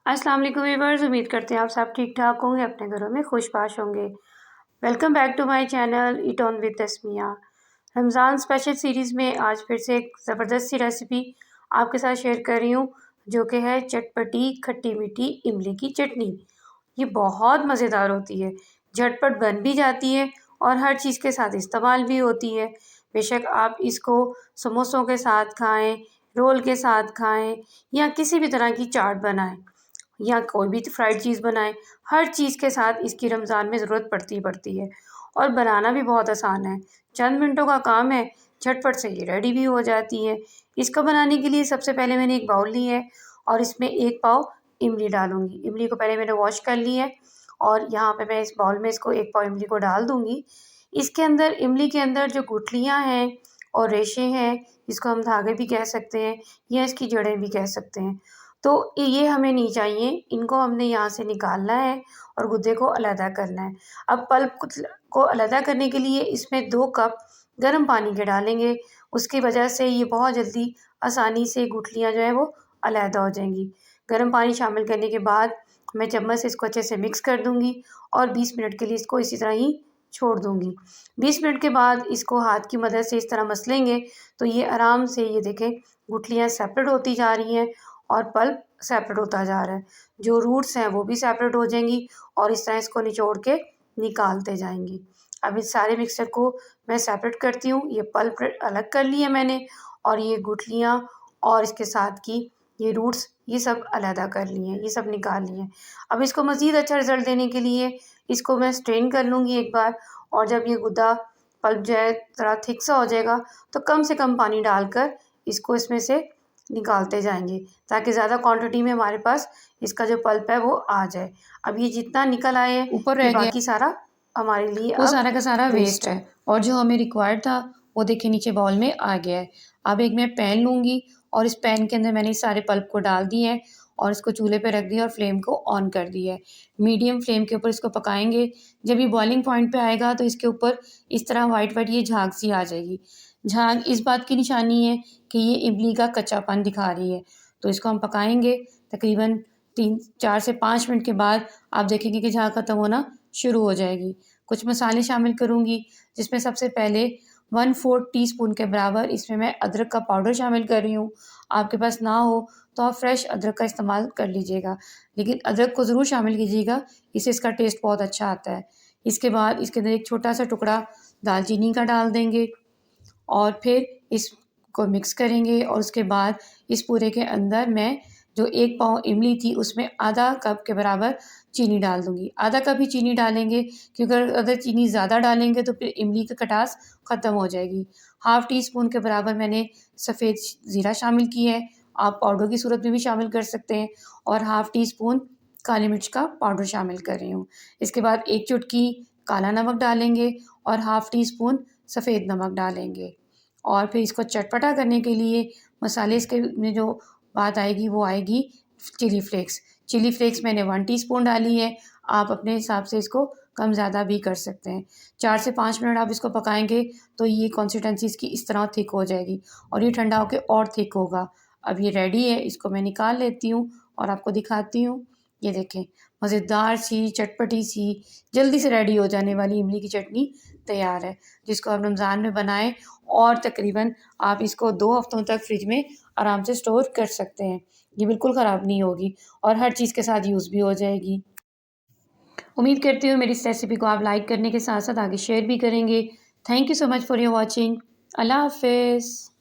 अस्सलाम वालेकुम व्यूअर्स, उम्मीद करते हैं आप सब ठीक-ठाक होंगे, अपने घरों में खुशबाश होंगे। Welcome back to my channel eat on with Tasmiya. Ramzan special series में आज फिर से एक ज़बरदस्त सी रेसिपी आपके साथ शेयर कर रही हूँ, जो कि है चटपटी खट्टी-मीठी इमली की चटनी। ये बहुत मज़ेदार होती है, झटपट बन भी जाती है और हर चीज़ के साथ इस्तेमाल भी होती है। बेशक आप इसको समोसों के साथ खाएँ, रोल के साथ खाएँ या किसी भी तरह की चाट बनाएँ। या कोई भी फ्राइड चीज़ बनाएँ, हर चीज़ के साथ इसकी रमज़ान में ज़रूरत पड़ती ही पड़ती है और बनाना भी बहुत आसान है। चंद मिनटों का काम है, झटपट से ये रेडी भी हो जाती है। इसको बनाने के लिए सबसे पहले मैंने एक बाउल ली है और इसमें 1 पाव इमली डालूँगी। इमली को पहले मैंने वॉश कर ली है और यहाँ पे मैं इस बाउल में इसको 1 पाव इमली को डाल दूँगी। इसके अंदर इमली के अंदर जो गुठलियाँ हैं और रेशे हैं, जिसको हम धागे भी कह सकते हैं या इसकी जड़ें भी कह सकते हैं। तो ये हमें नहीं चाहिए, इनको हमने यहाँ से निकालना है और गुद्दे को अलहदा करना है। अब पल्प को अलहदा करने के लिए इसमें 2 कप गर्म पानी के डालेंगे, उसकी वजह से ये बहुत जल्दी आसानी से गुठलियाँ जो हैं वो अलहदा हो जाएँगी। गर्म पानी शामिल करने के बाद मैं चम्मच से इसको अच्छे से मिक्स कर दूँगी और 20 मिनट के लिए इसको इसी तरह ही छोड़ दूँगी। 20 मिनट के बाद इसको हाथ की मदद से इस तरह मसलेंगे, तो ये आराम से ये देखें गुठलियाँ सेपरेट होती जा रही हैं और पल्प सेपरेट होता जा रहा है। जो रूट्स हैं वो भी सेपरेट हो जाएँगी और इस तरह इसको निचोड़ के निकालते जाएँगे। अब इस सारे मिक्सचर को मैं सेपरेट करती हूँ। ये पल्प अलग कर ली है मैंने और ये गुठलियाँ और इसके साथ की ये रूट्स ये सब अलहदा कर लिए हैं, ये सब निकाल लिए हैं। अब इसको मज़ीद अच्छा रिज़ल्ट देने के लिए इसको मैं स्ट्रेन कर लूँगी एक बार और जब ये गुद्दा पल्प जो है थोड़ा थिक सा हो जाएगा, तो कम से कम पानी डालकर इसको इसमें से निकालते जाएँगे, ताकि ज़्यादा क्वांटिटी में हमारे पास इसका जो पल्प है वो आ जाए। अब ये जितना निकल आए ऊपर ये रह गया बाकी सारा हमारे लिए वो अब सारा का सारा वेस्ट वेस्ट है है। और जो हमें रिक्वायर्ड था वो देखिए नीचे बाउल में आ गया है। अब एक मैं पैन लूँगी और इस पैन के अंदर मैंने इस सारे पल्प को डाल दिए हैं और इसको चूल्हे पे रख दिया और फ्लेम को ऑन कर दिया है। मीडियम फ्लेम के ऊपर इसको पकाएँगे। जब ये बॉइलिंग पॉइंट पे आएगा तो इसके ऊपर इस तरह व्हाइट-व्हाइट ये झाग सी आ जाएगी। झाग इस बात की निशानी है कि ये इमली का कच्चापन दिखा रही है। तो इसको हम पकाएँगे तकरीबन 4 से 5 मिनट के बाद आप देखेंगे कि झाग खत्म होना शुरू हो जाएगी। कुछ मसाले शामिल करूँगी, जिसमें सबसे पहले 1/4 टीस्पून के बराबर इसमें मैं अदरक का पाउडर शामिल कर रही हूँ। आपके पास ना हो तो आप फ्रेश अदरक का इस्तेमाल कर लीजिएगा, लेकिन अदरक को ज़रूर शामिल कीजिएगा, इससे इसका टेस्ट बहुत अच्छा आता है। इसके बाद इसके अंदर एक छोटा-सा टुकड़ा दालचीनी का डाल देंगे और फिर इसको मिक्स करेंगे और उसके बाद इस पूरे के अंदर मैं जो 1 पाव इमली थी उसमें आधा कप के बराबर चीनी डाल दूँगी। आधा कप ही चीनी डालेंगे क्योंकि अगर चीनी ज़्यादा डालेंगे तो फिर इमली की खटास ख़त्म हो जाएगी। हाफ़ टी स्पून के बराबर मैंने सफ़ेद ज़ीरा शामिल की है, आप पाउडर की सूरत में भी शामिल कर सकते हैं और हाफ़ टी स्पून काली मिर्च का पाउडर शामिल कर रही हूँ। इसके बाद 1 चुटकी काला नमक डालेंगे और हाफ़ टी स्पून सफ़ेद नमक डालेंगे और फिर इसको चटपटा करने के लिए मसाले इसके में जो बात आएगी वो आएगी चिली फ्लेक्स। चिली फ्लेक्स मैंने 1 टीस्पून डाली है, आप अपने हिसाब से इसको कम ज़्यादा भी कर सकते हैं। 4 से 5 मिनट आप इसको पकाएँगे तो ये कंसिस्टेंसी इसकी इस तरह थिक हो जाएगी और ये ठंडा होके और थिक होगा। अब ये रेडी है, इसको मैं निकाल लेती हूँ और आपको दिखाती हूँ। ये देखें, मज़ेदार सी, चटपटी सी, जल्दी से रेडी हो जाने वाली इमली की चटनी तैयार है, जिसको आप रमज़ान में बनाएँ और तकरीबन आप इसको 2 हफ्तों तक फ्रिज में आराम से स्टोर कर सकते हैं। ये बिल्कुल ख़राब नहीं होगी और हर चीज़ के साथ यूज़ भी हो जाएगी। उम्मीद करती हूँ मेरी इस रेसिपी को आप लाइक करने के साथ-साथ आगे शेयर भी करेंगे। Thank you so much for your watching. अल्लाह हाफ़िज़।